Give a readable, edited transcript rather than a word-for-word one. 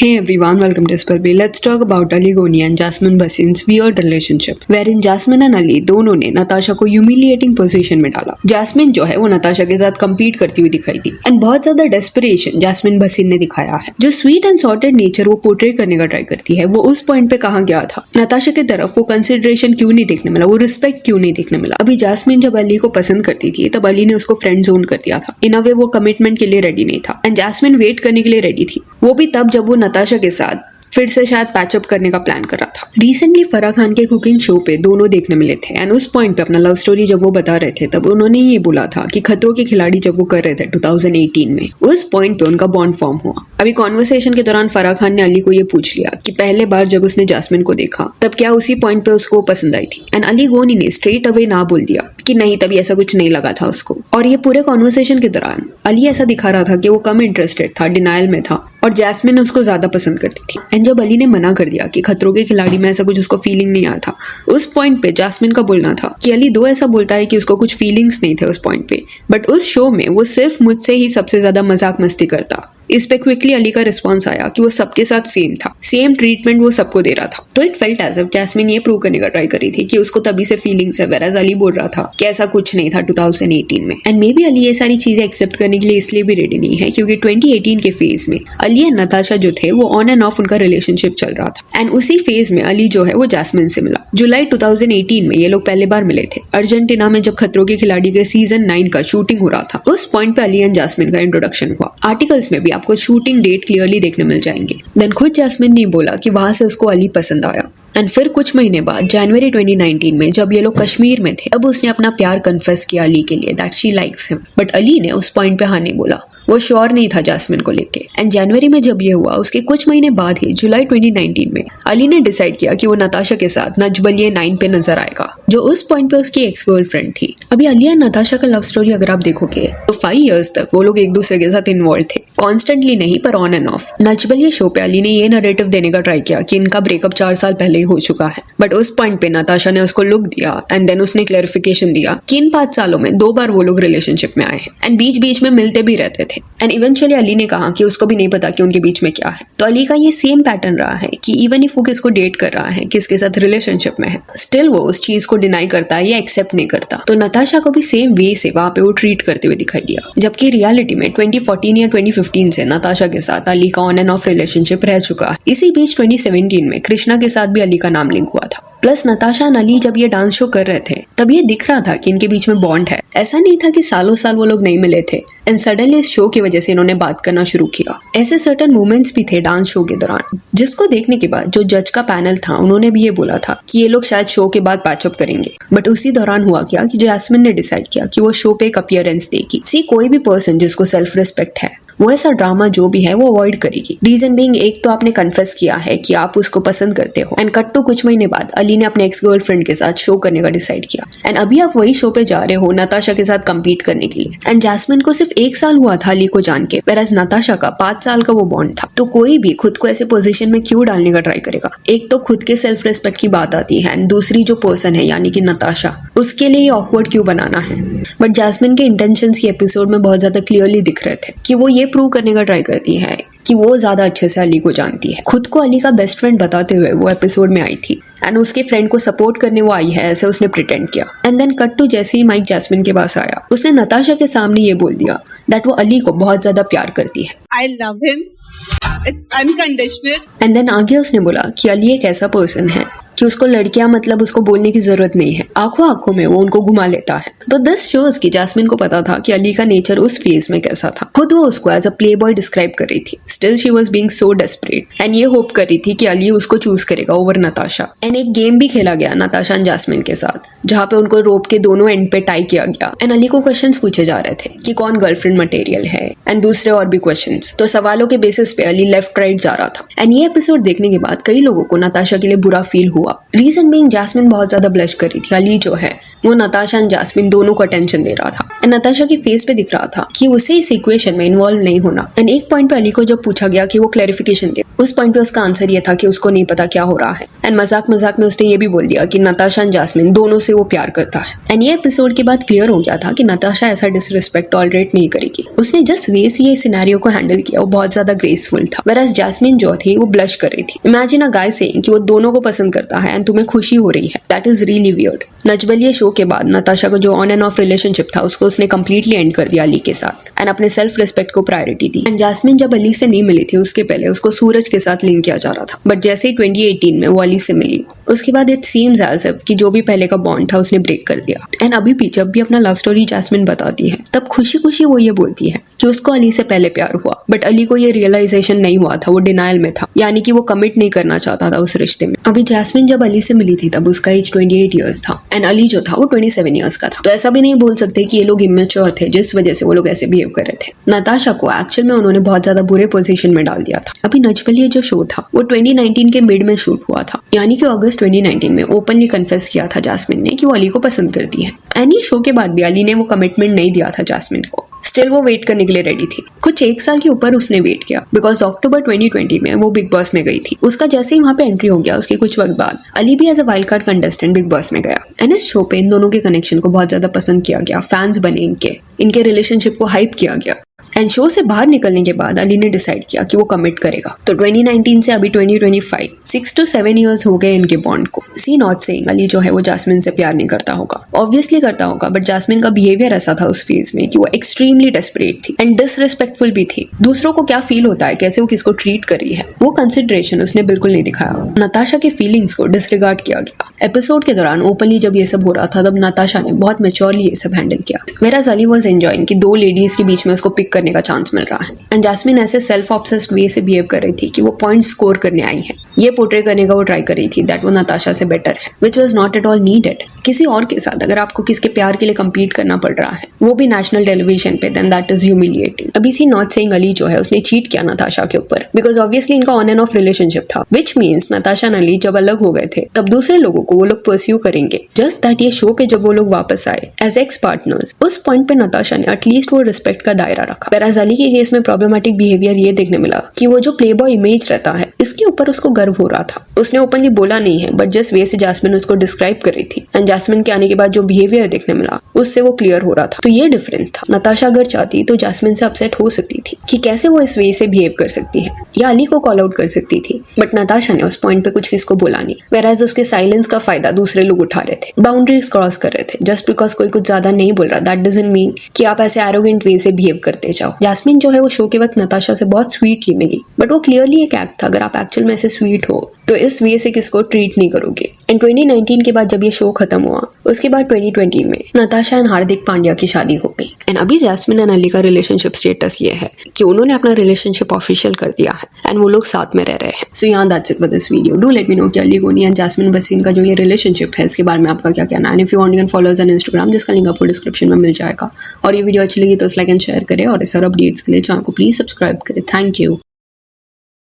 Hey everyone, welcome to Spurby. Let's talk about Ali Goni and Jasmine Bhasin's weird relationship, wherein Jasmine and Ali दोनों ने नताशा को humiliating position में डाला। Jasmine जो है वो नताशा के साथ compete करती हुई दिखाई दी एंड बहुत ज्यादा डेस्परेशन जैस्मिन भसीन ने दिखाया है। जो स्वीट एंड सॉर्टेड नेचर वो पोर्ट्रे करने का ट्राई करती है वो उस पॉइंट पे कहाँ गया था। नताशा की तरफ वो कंसिडरेशन क्यों नहीं देखने मिला, वो रिस्पेक्ट क्यों नहीं देखने मिला। अभी जैस्मिन जब अली को पसंद करती थी तब अली ने उसको फ्रेंड जोन कर दिया था। इन अ वे वो कमिटमेंट के लिए रेडी नहीं था एंड जैस्मिन वेट करने के लिए रेडी थी, वो भी तब जब वो नताशा के साथ फिर से शायद पैचअप करने का प्लान कर रहा था। रिसेंटली फराह खान के कुकिंग शो पे दोनों देखने मिले थे एंड उस पॉइंट पे अपना लव स्टोरी जब वो बता रहे थे तब उन्होंने ये बोला था कि खतरों के खिलाड़ी जब वो कर रहे थे 2018 में, उस पॉइंट पे उनका बॉन्ड फॉर्म हुआ। अभी कॉन्वर्सेशन के दौरान फराह खान ने अली को ये पूछ लिया कि पहले बार जब उसने जैस्मिन को देखा तब क्या उसी पॉइंट पे उसको पसंद आई थी, एंड अली गोनी ने स्ट्रेट अवे ना बोल दिया कि नहीं, तभी ऐसा कुछ नहीं लगा था उसको। और ये पूरे कॉन्वर्सेशन के दौरान अली ऐसा दिखा रहा था कि वो कम इंटरेस्टेड था, डिनायल में था और जैस्मिन उसको ज्यादा पसंद करती थी। एंड जब अली ने मना कर दिया कि खतरों के खिलाड़ी में ऐसा कुछ उसको फीलिंग नहीं आया था, उस पॉइंट पे जैस्मिन का बोलना था कि अली दो ऐसा बोलता है कि उसको कुछ फीलिंग्स नहीं थे उस पॉइंट पे, बट उस शो में वो सिर्फ मुझसे ही सबसे ज्यादा मजाक मस्ती करता। इस पे क्विकली अली का रिस्पॉन्स आया कि वो सबके साथ सेम था, सेम ट्रीटमेंट वो सबको दे रहा था। तो it felt as if Jasmine ये प्रूव करने का ट्राई करी थी कि उसको तभी से फीलिंग्स है, वेराज अली बोल रहा था कि ऐसा कुछ नहीं था 2018 में। एंड मे बी अली ये सारी चीजें एक्सेप्ट करने के लिए इसलिए भी रेडी नहीं है क्योंकि 2018 के फेज में अली एंड नताशा जो थे वो ऑन एंड ऑफ उनका रिलेशनशिप चल रहा था एंड उसी फेज में अली जो है वो जैस्मिन से मिला। जुलाई 2018 में ये लोग पहले बार मिले थे अर्जेंटीना में जब खतरों के खिलाड़ी के सीजन 9 का शूटिंग हो रहा था। उस पॉइंट पे अली एंड जैस्मिन का इंट्रोडक्शन हुआ। आर्टिकल्स में भी आपको शूटिंग डेट क्लियरली देखने मिल जाएंगे। देन खुद जैस्मिन ने बोला कि वहां से उसको अली पसंद आया एंड फिर कुछ महीने बाद जनवरी 2019 में जब ये लोग कश्मीर में थे तब उसने अपना प्यार कन्फेस किया अली के लिए that she likes him, but Ali ने उस पॉइंट पे हाँ नहीं बोला, वो श्योर नहीं था जैस्मिन को लेके। एंड जनवरी में जब ये हुआ उसके कुछ महीने बाद ही जुलाई 2019 में अली ने डिसाइड किया कि वो नताशा के साथ नजबलिए 9 पे नजर आएगा, जो उस पॉइंट पे उसकी एक्स गर्लफ्रेंड थी। अभी अली और नताशा का लव स्टोरी अगर आप देखोगे तो 5 इयर्स तक वो लोग एक दूसरे के साथ इन्वॉल्व थे, कॉन्स्टेंटली नहीं पर ऑन एंड ऑफ। नजबलिए शो पे अली ने ये नरेटिव देने का ट्राई किया कि इनका ब्रेकअप 4 साल पहले ही हो चुका है, बट उस पॉइंट पे नताशा ने उसको लुक दिया एंड देन उसने क्लैरिफिकेशन दिया कि इन 5 सालों में 2 बार वो लोग रिलेशनशिप में आए हैं एंड बीच बीच में मिलते भी रहते थे। एंड इवेंचुअली अली ने कहा कि उसको भी नहीं पता कि उनके बीच में क्या है। तो अली का ये सेम पैटर्न रहा है कि इवन इफ वो किसको डेट कर रहा है, किसके साथ रिलेशनशिप में है, स्टिल वो उस चीज को डिनाई करता है या एक्सेप्ट नहीं करता। तो नताशा को भी सेम वे से वहां पे वो ट्रीट करते हुए दिखाई दिया, जबकि रियलिटी में 2014 या 2015 से नताशा के साथ अली का ऑन एंड ऑफ रिलेशनशिप रह चुका है। इसी बीच 2017 में कृष्णा के साथ भी अली का नाम लिंक हुआ था। प्लस नताशा और अली जब ये डांस शो कर रहे थे तब ये दिख रहा था कि इनके बीच में बॉन्ड है। ऐसा नहीं था कि सालों साल वो लोग नहीं मिले थे एंड सडनली इस शो की वजह से इन्होंने बात करना शुरू किया। ऐसे सर्टेन मोमेंट्स भी थे डांस शो के दौरान जिसको देखने के बाद जो जज का पैनल था उन्होंने भी ये बोला था कि ये लोग शायद शो के बाद पैचअप करेंगे। बट उसी दौरान हुआ क्या कि जैस्मिन ने डिसाइड किया कि वो शो पे एक अपीयरेंस देगी। सी कोई भी पर्सन जिसको सेल्फ रिस्पेक्ट है वो ऐसा ड्रामा जो भी है वो अवॉइड करेगी। रीजन बीइंग, एक तो आपने कन्फेस किया है कि आप उसको पसंद करते हो एंड कट टू कुछ महीने बाद अली ने अपने एक्स गर्लफ्रेंड के साथ शो करने का डिसाइड किया एंड अभी आप वही शो पे जा रहे हो नताशा के साथ कम्पीट करने के लिए। एंड जैस्मिन को सिर्फ 1 साल हुआ था अली को जान के, वेराज नताशा का 5 साल का वो बॉन्ड था। तो कोई भी खुद को ऐसे पोजीशन में क्यों डालने का ट्राई करेगा। एक तो खुद के सेल्फ रिस्पेक्ट की बात आती है एंड दूसरी जो पर्सन है यानी कि नताशा, उसके लिए ऑकवर्ड क्यों बनाना है। बट जैस्मिन के इंटेंशंस की एपिसोड में बहुत ज्यादा क्लियरली दिख रहे थे कि वो ये प्रूव करने का ट्राई करती है कि वो ज्यादा अच्छे से अली को जानती है। खुद को अली का बेस्ट फ्रेंड बताते हुए वो एपिसोड में आई थी एंड उसके फ्रेंड को सपोर्ट करने वो आई है ऐसे उसने प्रिटेंड किया। एंड देन कट टू जैसे ही माइक जैस्मिन के पास आया उसने नताशा के सामने ये बोल दिया दैट वो अली को बहुत ज्यादा प्यार करती है। I love him. It's unconditional. And then आगे उसने बोला कि अली एक ऐसा पर्सन है कि उसको लड़कियां मतलब उसको बोलने की जरूरत नहीं है, आंखों आंखों में वो उनको घुमा लेता है। तो दिस शोज की जैस्मिन को पता था कि अली का नेचर उस फेज में कैसा था। खुद वो उसको as a playboy describe कर रही थी। Still she was being so desperate and ये होप कर रही थी कि अली उसको चूज करेगा ओवर नताशा। एंड एक गेम भी खेला गया नताशा एंड जैस्मिन के साथ जहाँ पे उनको रोप के दोनों एंड पे टाई किया गया एंड अली को क्वेश्चंस पूछे जा रहे थे कि कौन गर्लफ्रेंड मटेरियल है एंड दूसरे और भी क्वेश्चंस। तो सवालों के बेसिस पे अली लेफ्ट राइट जा रहा था। एंड ये एपिसोड देखने के बाद कई लोगों को नताशा के लिए बुरा फील हुआ हुआ। रीजन बीइंग जैस्मिन बहुत ज्यादा ब्लश कर रही थी। अली जो है वो नताशा एंड जैस्मिन दोनों को अटेंशन दे रहा था एंड नताशा की फेस पे दिख रहा था कि उसे इस इक्वेशन में इन्वॉल्व नहीं होना। एंड एक पॉइंट पे अली को जब पूछा गया कि वो क्लैरिफिकेशन दे, उस पॉइंट पे उसका आंसर ये था कि उसको नहीं पता क्या हो रहा है। एंड मजाक मजाक में उसने ये भी बोल दिया कि नताशा एंड जैस्मिन दोनों से वो प्यार करता है। एंड ये एपिसोड के बाद क्लियर हो गया था कि नताशा ऐसा डिसरिस्पेक्ट टॉलरेट नहीं करेगी। उसने जिस वे से ये सिनेरियो को हैंडल किया वो बहुत ज्यादा ग्रेसफुल था। वेराज जैस्मिन जो थी वो ब्लश कर रही थी। इमेजिन अ गाय सेइंग कि वो दोनों को पसंद करता है एंड तुम्हें खुशी हो रही है। That is really weird. Nach Baliye show के बाद नताशा को जो ऑन एंड ऑफ रिलेशनशिप था उसको उसने कंप्लीटली एंड कर दिया अली के साथ एंड अपने सेल्फ रिस्पेक्ट को प्रायोरिटी दी। एंड जैस्मिन जब अली से नहीं मिली थी उसके पहले उसको सूरज के साथ लिंक किया जा रहा था, बट जैसे ही 2018 में वो अली से मिली उसके बाद इट सीम्स एज इफ कि जो भी पहले का बॉन्ड था उसने ब्रेक कर दिया। एंड अभी भी जब भी अपना लव स्टोरी जैस्मिन बताती है तब खुशी खुशी वो ये बोलती है कि उसको अली से पहले प्यार हुआ, बट अली को ये रियलाइजेशन नहीं हुआ था, वो डिनायल में था, यानी कि वो कमिट नहीं करना चाहता था उस रिश्ते में। अभी जैस्मिन जब अली से मिली थी तब उसका एज 28 ईयर्स था एंड अली जो था वो 27 ईयर्स का था। तो ऐसा भी नहीं बोल सकते कि ये लोग इमेच्योर थे जिस वजह से वो लोग ऐसे बिहेव कर रहे थे। नताशा को एक्चुअल में उन्होंने बहुत ज्यादा बुरे पोजीशन में डाल दिया था। अभी नजबलिए जो शो था वो 2019 के मिड में शूट हुआ था, यानी कि अगस्त 2019 में ओपनली कन्फेस किया था जैस्मिन ने कि वो अली को पसंद करती है। एंड ये शो के बाद भी अली ने वो कमिटमेंट नहीं दिया था जैस्मिन को। स्टिल वो वेट करने के लिए रेडी थी। कुछ 1 साल के ऊपर उसने वेट किया बिकॉज अक्टूबर 2020 में वो बिग बॉस में गई थी। उसका जैसे ही वहां पे एंट्री हो गया उसके कुछ वक्त बाद अली भी as a wild card contestant Bigg Boss में गया। एंड इस शो पे इन दोनों के कनेक्शन को बहुत ज्यादा पसंद किया गया, फैंस बने इनके रिलेशनशिप को हाइप किया गया। एंड शो से बाहर निकलने के बाद अली ने डिसाइड किया कि वो कमिट करेगा। तो 2019 से अभी 2025 6 to 7 इयर्स हो गए इनके बॉन्ड को। सी नॉट सेइंग अली जो है वो जैस्मिन से प्यार नहीं करता होगा, ऑब्वियसली करता होगा, बट जैस्मिन का बिहेवियर ऐसा था उस फेज में कि वो एक्सट्रीमली डेस्परेट थी एंड डिसरिस्पेक्टफुल भी थी। दूसरों को क्या फील होता है, कैसे वो किसको ट्रीट कर रही है, वो कंसिडरेशन उसने बिल्कुल नहीं दिखाया। नताशा के फीलिंग्स को डिसरिगार्ड किया गया। एपिसोड के दौरान ओपनली जब ये सब हो रहा था तब नताशा ने बहुत मैच्योरली ये सब हैंडल किया। वेराज अली वाज एंजॉयिंग कि 2 लेडीज के बीच में उसको पिक करने का चांस मिल रहा है। एंड जैस्मिन ऐसे सेल्फ ऑब्सेस्ड वे से बिहेव कर रही थी कि वो पॉइंट स्कोर करने आई है। ये पोर्ट्रे करने का वो ट्राई कर रही थी दैट वो नताशा से बेटर है, which was not at all needed. किसी और के साथ अगर आपको किसके प्यार के लिए कम्पीट करना पड़ रहा है, वो भी नेशनल टेलीविजन पे, देन दैट इज ह्यूमिलिएटिंग। अभी सी नॉट सेइंग अली जो है उसने चीट किया नताशा के ऊपर बिकॉज ऑब्वियसली इनका ऑन एंड ऑफ रिलेशनशिप था, which means Natasha and Ali जब अलग हो गए थे तब दूसरे लोगों को वो लोग परस्यू करेंगे। जस्ट दैट ये शो पे जब वो लोग वापस आए एज एक्स पार्टनर्स, उस पॉइंट पे नताशा ने एटलीस्ट वो रिस्पेक्ट का दायरा रखा। वेराज अली के केस में प्रॉब्लमेटिक बिहेवियर ये देखने मिला कि वो जो प्ले बॉय इमेज रहता है इसके ऊपर उसको गर्व हो रहा था। उसने ओपनली बोला नहीं है, बट जिस वे से जैस्मिन उसको डिस्क्राइब कर रही थी एंड जैस्मिन के आने के बाद जो बिहेवियर देखने मिला उससे वो क्लियर हो रहा था। तो ये डिफरेंस था। नताशा अगर चाहती तो जैस्मिन से अपसेट हो सकती थी कि कैसे वो इस वे से बिहेव कर सकती है या अली को कॉल आउट कर सकती थी, बट नताशा ने उस पॉइंट पे कुछ किसको बोला नहीं। वेराज उसके साइलेंस का फायदा दूसरे लोग उठा रहे थे, बाउंड्रीज क्रॉस कर रहे थे। जस्ट बिकॉज कोई कुछ ज्यादा नहीं बोल रहा दैट डजंट मीन कि आप ऐसे एरोगेंट वे से बिहेव करते जाओ। जैस्मिन जो है वो शो के वक्त नताशा से बहुत स्वीटली मिली, बट वो क्लियरली एक एक्ट था। अगर आप एक्चुअल में ऐसे स्वीट हो तो इस वे से किसको ट्रीट नहीं करोगे। एंड 2019 के बाद जब ये शो खत्म हुआ उसके बाद 2020 में नताशा एंड हार्दिक पांड्या की शादी हो गई। एंड अभी जैस्मिन एंड अली का रिलेशनशिप स्टेटस ये है कि उन्होंने अपना रिलेशनशिप ऑफिशियल कर दिया है एंड वो लोग साथ में रह रहे हैं। सो यहाँ that's it for this video. Do let me know कि अली गोनी एंड जैस्मिन बसीन का जो ये रिलेशनशिप है इसके बारे में आपका क्या कहना है। And if you want you can follow us on Instagram, जिसका लिंक आपको डिस्क्रिप्शन में मिल जाएगा। और ये वीडियो अच्छी लगी तो लाइक एंड शेयर करें और इस और अपडेट्स के लिए चैनल को प्लीज सब्सक्राइब करें। Thank you.